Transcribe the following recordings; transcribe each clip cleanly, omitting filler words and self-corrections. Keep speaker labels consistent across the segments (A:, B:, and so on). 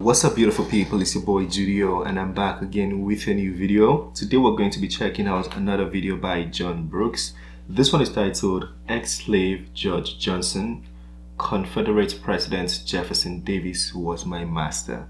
A: What's up, beautiful people? It's your boy Judeo, and I'm back again with a new video. Today we're going to be checking out another video by John Brooks. This one is titled Ex-Slave George Johnson, Confederate President Jefferson Davis Was My Master.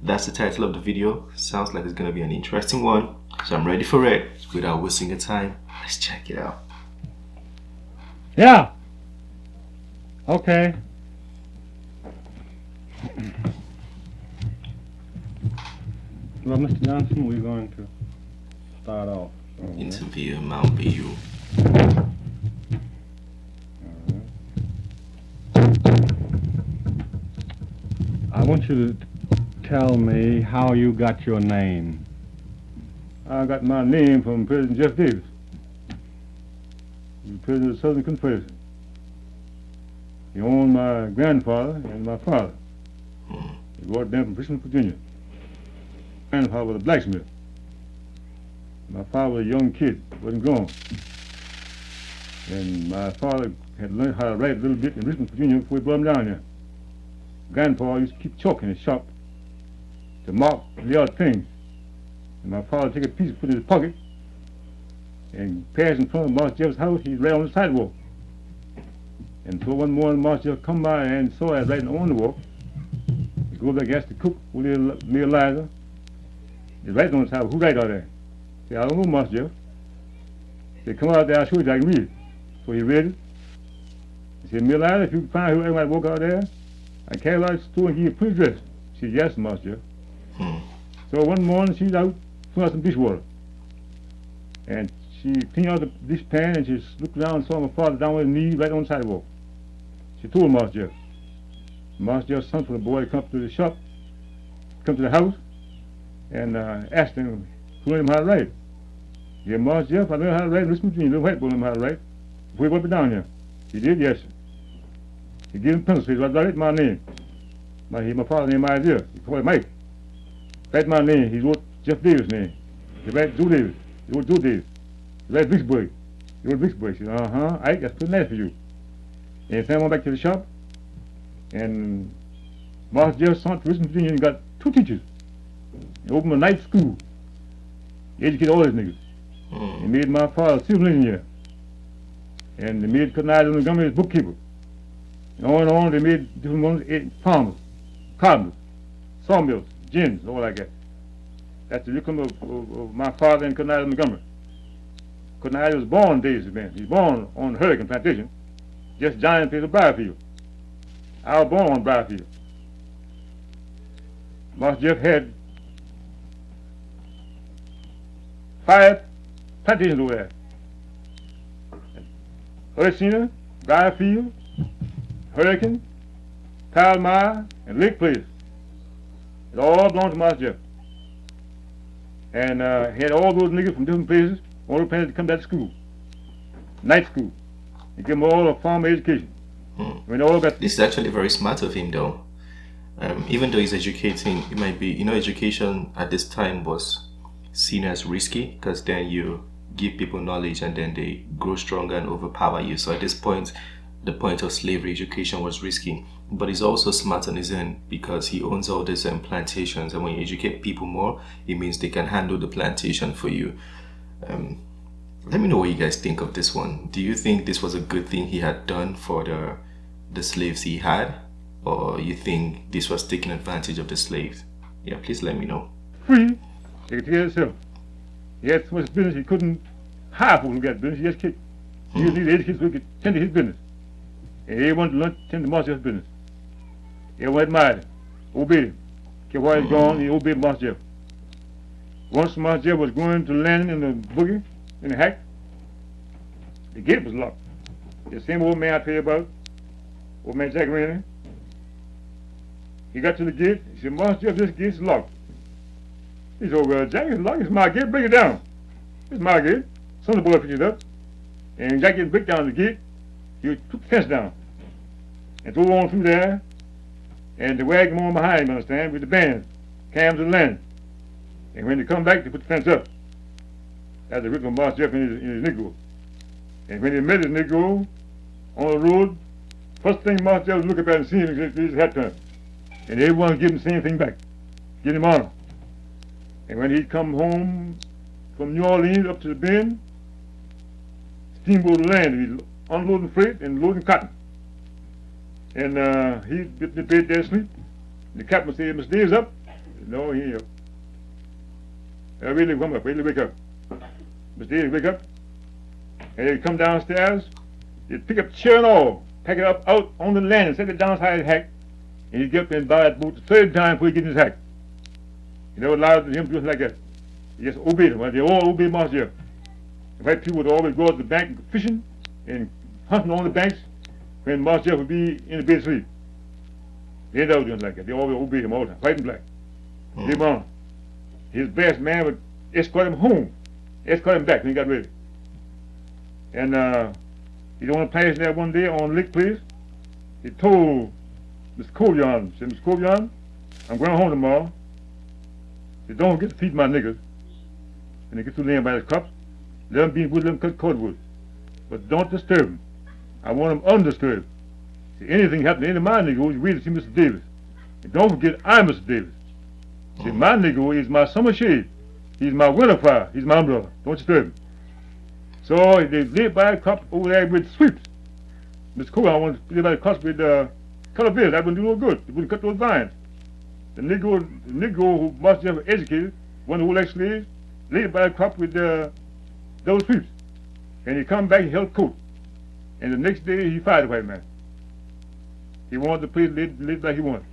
A: That's the title of the video. Sounds like it's going to be an interesting one, so I'm ready for it. Without wasting your time, let's check it out.
B: Yeah. Okay. Well, Mr. Johnson, we're going to start off.
A: Interview, Mount View.
B: I want you to tell me how you got your name.
C: I got my name from President Jeff Davis, the President of the Southern Confederate. He owned my grandfather and my father. He brought them from Richmond, Virginia. My grandfather was a blacksmith. My father was a young kid, wasn't grown. And my father had learned how to write a little bit in Richmond, Virginia before he brought him down here. Grandpa used to keep chalk in his shop to mark the other things. And my father took a piece and put it in his pocket and passed in front of Marshal Jeff's house. He'd write on the sidewalk. And so one morning Marshal Jeff come by and saw I was writing on the wall. He go back and asked the cook, me Eliza, he's writing on the sidewalk, who write out there? He said, I don't know, Marshal Jeff. He said, come out there, I'll show you, I can read it. So he read it. He said, me Eliza, if you can find whoever might walk out there, I carry out the store and give you a pretty dress. She said, yes, Marshal Jeff. So one morning she's out putting out some dishwater. And she cleaned out the dish pan and she looked around and saw my father down on his knees right on the sidewalk. She told Marshal Jeff. Marshal Jeff sent for the boy to come to the shop, come to the house, and asked him to learn him how to write. Yeah, Marshal Jeff, I learned how to write in Richmond, Virginia. Little white boy learned how to write. Before he went down here. He did, yes, sir. He gave him pencil, so he wrote my name. My father's name Isaiah. He called it Mike. Write my name. He wrote Jeff Davis' name. He wrote Joe Davis. He wrote Joe Davis. He wrote Vicksburg. He wrote Vicksburg. He said, Ike, that's pretty nice for you. And he went back to the shop, and Marshal Jeff sent to Richmond, Virginia, and got 2 teachers. He opened a night school. He educated all his niggas. He made my father a civil engineer. And they made Cotton Eye Montgomery his bookkeeper. And on, they made different ones, farmers, carpenters, sawmills, gins, all like that. That's the curriculum of my father and Cotton Eye Montgomery. Cotton Eye was born Davis, man. He was born on Hurricane Plantation, just giant piece of Briarfield. I was born on Briarfield. Marshal Jeff had 5 plantations over there. Ursina, Briarfield, Hurricane, Palmyra, and Lake Place. It all belonged to Marshal Jeff. And he had all those niggas from different places, all the parents to come back to school, night school. He gave them all a formal education. When they all got
A: This is actually very smart of him, though. Even though he's educating, it might be, education at this time was seen as risky because then you give people knowledge and then they grow stronger and overpower you. So at this point, the point of slavery education was risky. But he's also smart on his end because he owns all these plantations, and when you educate people more, it means they can handle the plantation for you. Let me know what you guys think of this one. Do you think this was a good thing he had done for the slaves he had, or you think this was taking advantage of the slaves? Yeah, please let me know.
C: free, he could take care of himself. He had so much business he couldn't hire people who got business. He just kicked. He just needed education so he could tend to his business. And everyone to learn to tend to Marshal Jeff's business. Everyone admired him, obeyed him. Kept while he's gone, he obeyed Marshal Jeff. Once Marshal Jeff was going to land in the boogie, in the hack, the gate was locked. The same old man I tell you about, old man Jack Rennie. He got to the gate, he said, Marshal Jeff, this gate's locked. He said, well, Jack, it's locked, it's my gate, break it down. It's my gate. Some of the boy picked it up. And Jack didn't break down the gate, he took the fence down. And drove on through there, and they wagged him on behind him, understand, with the bands, cams and lands. And when they come back, they put the fence up. That's the original Marshal Jeff in his Negro. And when he met his Negro on the road, first thing Marshal Jeff would look up at and see him, his hat turned. And everyone give him the same thing back. give him honor. And when he'd come home from New Orleans up to the Bend, steamboat land, he'd unloading freight and loading cotton. And he'd get in the bed there asleep. The captain would say, Mr. Davis up? No, he ain't up. I really come up, really wake up. Mr. Davis wake up. And he'd come downstairs, he'd pick up the chair and all, pack it up out on the land and set it down inside his hack. And he'd get up and buy that boat the third time before he get in his hack. He never allowed him to do anything like that. He just obeyed him. Well, they all obeyed Master. The white people would always go to the bank and go fishing and hunting on the banks when Master would be in the bed asleep. They never do anything like that. They always obeyed him all the time, white and black. They on. His best man would escort him home, escort him back when he got ready. And he was on the plantation there one day on Lake Place. He told Mr. Covion, said, Mr. Covion, I'm going home tomorrow. He said, don't forget to feed my niggas. When they get through laying by his crops, let them be in wood, let them cut cordwood. But don't disturb them. I want them undisturbed. See, anything happen to any of my niggas, you wait to see Mr. Davis. And don't forget, I'm Mr. Davis. See, my nigga is my summer shade. He's my winter fire. He's my umbrella. Don't disturb him. So they laid by the crop over there with sweeps. Mr. Cole, I want to lay by the crops with color bills. That wouldn't do no good. They wouldn't cut those vines. The Negro who must have educated, one of the old ex-slaves, laid by the crop with those sweeps. And he come back, he held coat. And the next day he fired the white man. He wanted the place laid like he wanted.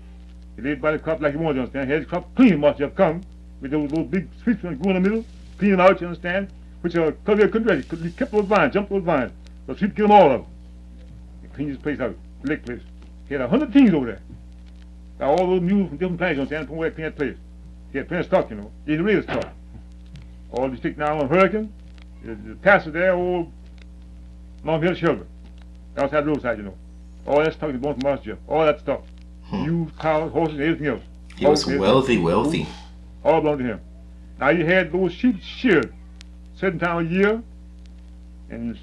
C: He laid by the crop like he wanted, you understand? He had his crop clean, must have come with those big sweeps that grew in the middle, clean them out, you understand? Which Confederate couldn't do. He kept those vines, jumped those vines. So sweep kill them all of them. He cleaned his place out, Lake Place. He had 100 teams over there. Now all those mules from different plantations, you understand, from where he cleaned that place. He had plenty of stock, you know. He had real stock. All these stick now on Hurricane, the pastor there, old Mount Hill Shelby. Outside the roadside, you know. All that stock is born from Master. All that stuff. Mules, cows, horses, and everything else.
A: He was wealthy.
C: All belonged to him. Now he had those sheep sheared certain time of year and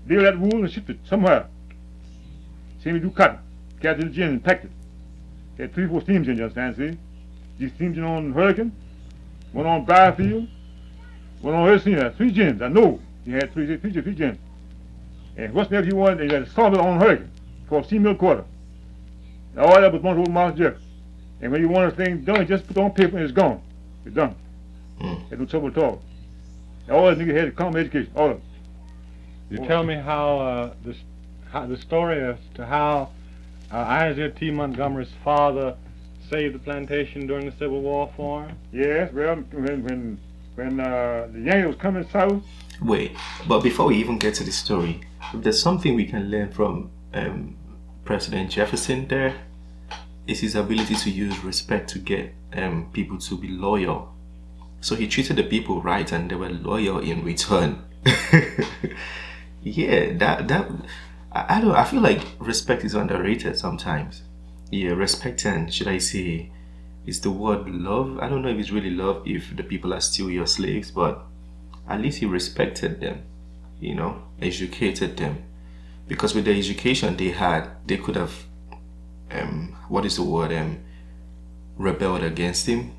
C: deal that wool and shipped it somewhere. Same as do cotton. Carried it to the gin and packed it. He had 3 or 4 steam engines, you understand, see? These steam engines on Hurricane, one on Briarfield, one on Ursina. 3 gins, I know. He had 3 gins. And whatsoever he wanted, he had a sawmill on Hurricane for a steam mill quarter. Now all that was one old Master Jeff. And when you want a thing done, you just put it on paper and it's gone. It's done. There's no trouble at all. And all that nigga had a common education, all of it.
B: You tell me how the story as to how Isaiah T. Montgomery's father saved the plantation during the Civil War for him?
C: Yes, well, when the Yankees was coming south.
A: Wait, but before we even get to the story, if there's something we can learn from President Jefferson there, is his ability to use respect to get people to be loyal. So he treated the people right and they were loyal in return. Yeah, I feel like respect is underrated sometimes. Yeah, respect, and should I say, is the word love? I don't know if it's really love if the people are still your slaves, but at least he respected them, you know, educated them. Because with the education they had, they could have, rebelled against him,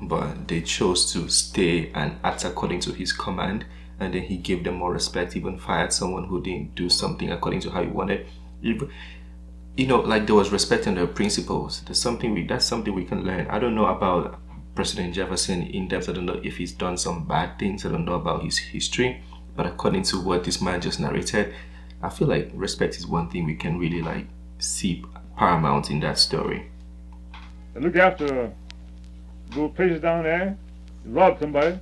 A: but they chose to stay and act according to his command, and then he gave them more respect, even fired someone who didn't do something according to how he wanted. Even, you know, like there was respect in their principles. That's something we can learn. I don't know about President Jefferson in depth. I don't know if he's done some bad things. I don't know about his history, but according to what this man just narrated, I feel like respect is one thing we can really like see paramount in that story.
C: And look after those places down there, rob somebody,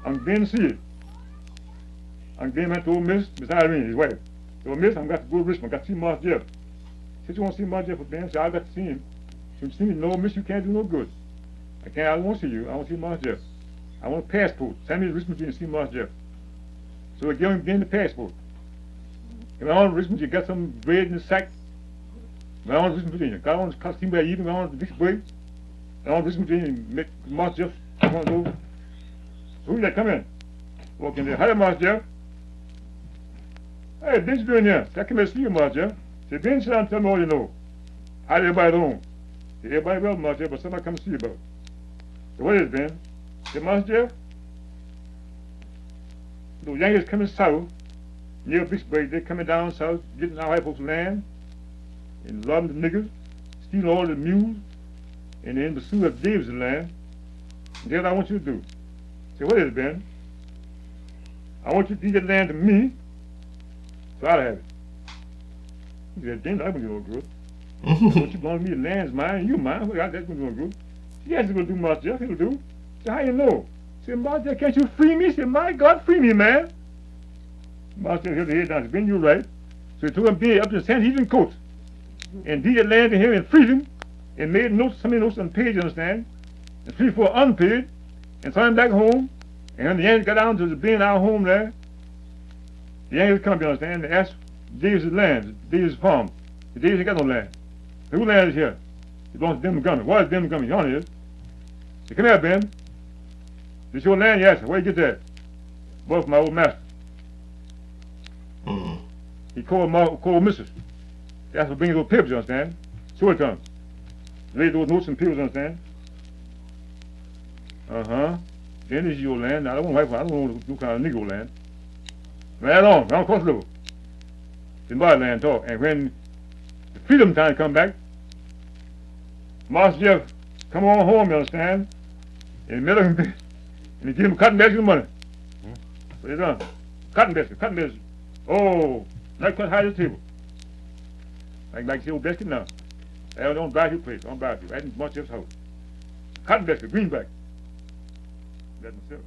C: I'm going to see it. I'm going to old Miss Irene, his wife. So Miss, I'm got to go to Richmond, got to see Master Jeff. Said you want to see Master Jeff for Ben? Said I got to see him. So you see me, no Miss, you can't do no good. I won't see you, I want to see Master Jeff. I want a passport. Send me to Richmond and see Master Jeff. So I give him the passport. If I want to Richmond, you got some bread in the sack. When I want to Richmond, Virginia, I want to costume by even, I want to fix bread. I want to Richmond, Virginia, make Master Jeff. I want to go. Who's that? Come in. Walk in there. Hi, Master Jeff. Hey, Ben, you doing here? I come here to see you, Master Jeff. Say, Ben, sit down and tell me all you know. How's everybody doing? Say, everybody well, Master Jeff, but somebody come to see you about. So what is it, Ben? The Master Jeff? The Yankees coming south, near Vicksburg, they coming down south, getting our white folks' land, and robbing the niggers, stealing all the mules, and in pursuit of Davis' land. And that's what I want you to do. Say, what is it, Ben? I want you to deed that land to me, so I'll have it. He said, James, I'm going to do no good. What you belong to me, the land's mine, and you mine. That's going to do no good. Yes, he's going to do, Master Jeff, he'll do. Say, how you know? Say, Master Jeff, can't you free me? Say, my God, free me, man. Master Jeff held his head down. Said, Ben, you're right. So he took him Ben up to the Sanhedrin court and deed that land to him and freed him and made notes, some notes unpaid, you understand, and freed for unpaid, and sent him back home. And when the Yankees got down to the Ben, our home there, the Yankees come, you understand, and asked Davis' land, Davis' farm. The Davis ain't got no land. So whose land is here? It belongs to Ben Montgomery. Why is Ben Montgomery? Yonder is. Say, come here, Ben. This your land? Yes. Where you get that? Boy, from my old master. He called Missus. He asked for bringing those papers, you understand? Show it to him. Laid those notes and papers, you understand? Uh-huh. Then this is your land. Now, I don't want no kind of Negro land. Right on across the river. Then buy land talk. And when the freedom time come back, Master Jeff come on home, you understand? And he met him and he gave him a cotton basket of money. What he done? Cotton basket. Oh, like cut high as the table. Like the old basket now. I don't buy your place. I don't buy it. Right in Master Jeff's house. Cotton basket, greenback. That's myself.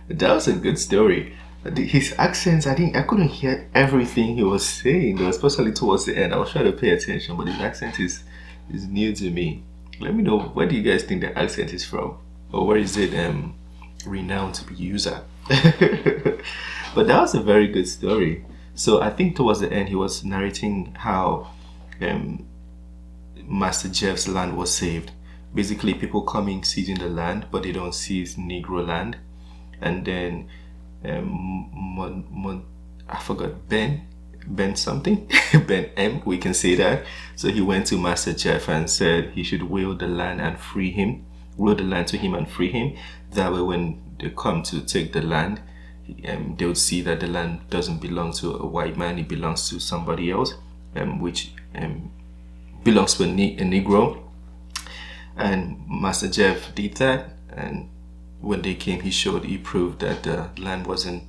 A: That was a good story. His accents, I couldn't hear everything he was saying, though, especially towards the end. I was trying to pay attention, but his accent is new to me. Let me know, where do you guys think the accent is from? Or where is it renowned to be used at? But that was a very good story. So I think towards the end he was narrating how Master Jeff's land was saved. Basically, people coming seizing the land, but they don't seize Negro land. And then I forgot Ben something, Ben M, we can say that. So he went to Master Jeff and said he should will the land and free him, will the land to him and free him. That way, when they come to take the land, they would see that the land doesn't belong to a white man; it belongs to somebody else, which belongs to a Negro. And Master Jeff did that, and when they came, he proved that the land wasn't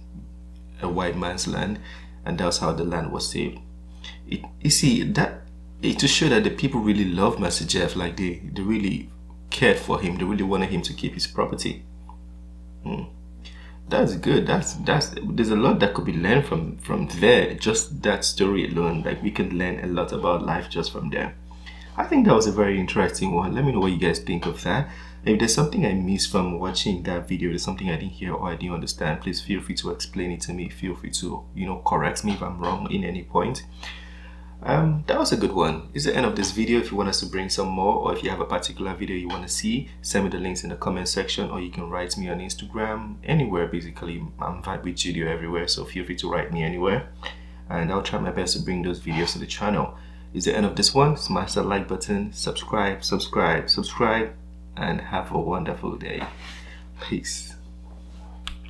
A: a white man's land, and that's how the land was saved. You see, that to show that the people really love Master Jeff, like they really cared for him, they really wanted him to keep his property. That's good. There's a lot that could be learned from there. Just that story alone, like we can learn a lot about life just from there. I think that was a very interesting one. Let me know what you guys think of that. If there's something I missed from watching that video, there's something I didn't hear or I didn't understand, please feel free to explain it to me. Feel free to, correct me if I'm wrong in any point. That was a good one. It's the end of this video. If you want us to bring some more, or if you have a particular video you want to see, send me the links in the comment section, or you can write me on Instagram, anywhere basically. I'm vibewithjudeo everywhere, so feel free to write me anywhere, and I'll try my best to bring those videos to the channel. It's the end of this one. Smash that like button, subscribe, and have a wonderful day. Peace.